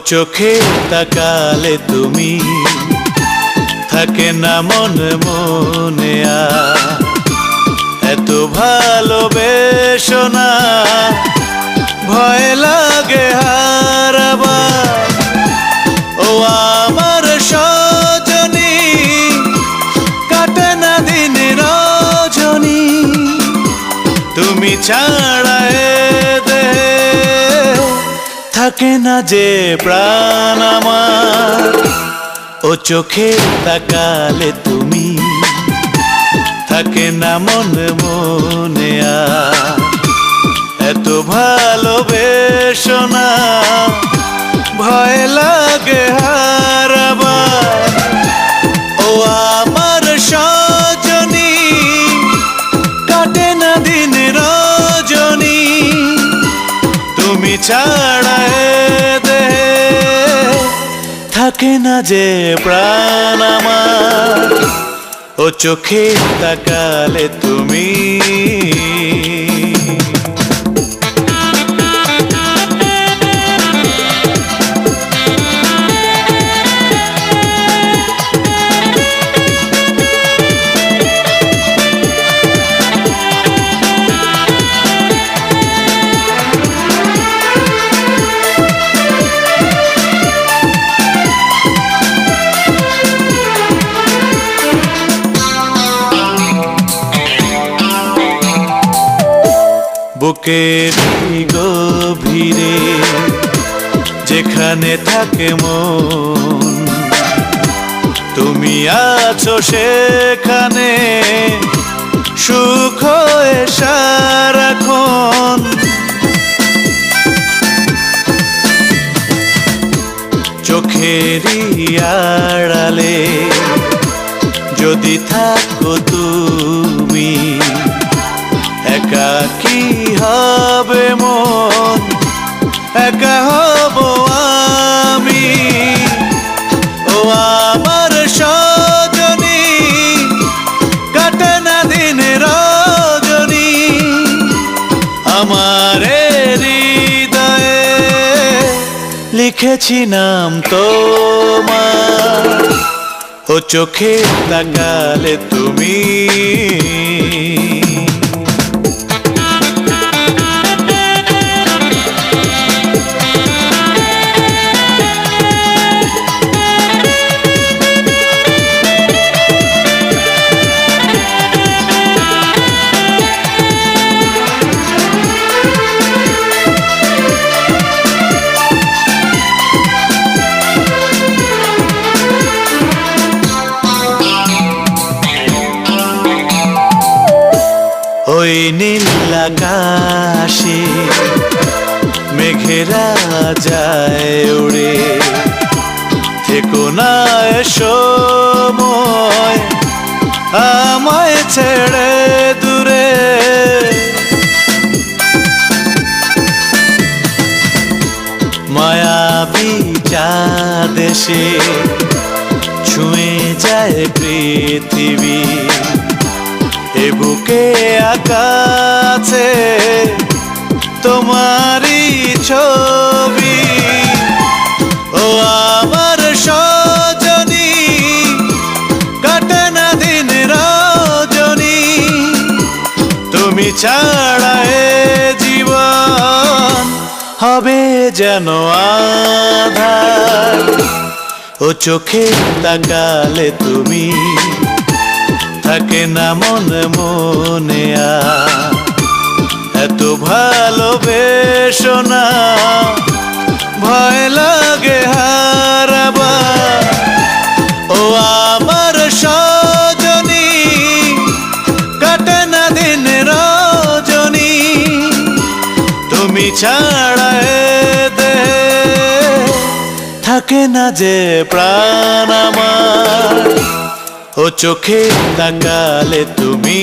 চোখে তাকালে তুমি, থাকে না মনে মনে এত ভালোবেসো না, ভয় লাগে হারাবার। ও আমার সজনী, কাটে না দিন রজনী, তুমি ছাড়া এ দেহে থাকে না যে প্রাণ আমার। ও চোখে তাকালে তুমি, থাকে না মনে মনে এত ভালোবেসো না, ভয় লাগে হারাবার। ও আমার সজনী, কাটে না দিন রজনী, তুমি ছাড়া এ দেহে থাকে না যে প্রাণ আমার। ও চোখে তাকালে তুমি। বুকের গভীরে যেখানে থাকে মন, তুমি আছো সেখানে সুখ হয়ে সারাক্ষণ। চোখেরই আড়ালে যদি থাকো তুমি, একা কি হবে মন, একা হব আমি। ও আমার সজনী, কাটে না দিন রজনী, আমার হৃদয়ে লিখেছি নাম তোমার। ও চোখে তাকালে তুমি। ওই নীল আকাশে মেঘেরা যায় উড়ে, থেকো না এ সময় আমায় ছেড়ে দূরে। মায়াবী চাঁদ এসে ছুঁয়ে যায় পৃথিবী, এ বুকে আকাছে তোমারই ছবি। ও আমার সজনী, কাটে না দিন রজনী, তুমি ছাড়া এ জীবন হবে যেন আঁধার। ও চোখে তাকালে তুমি, থাকে না মনে মনে এত ভালোবেসো না, ভয় লাগে হারাবার। ও আমার সজনী, কাটে না দিন রজনী, তুমি ছাড়া এ দেহে থাকে না যে প্রাণ আমার। ও চোখে তাকালে তুমি।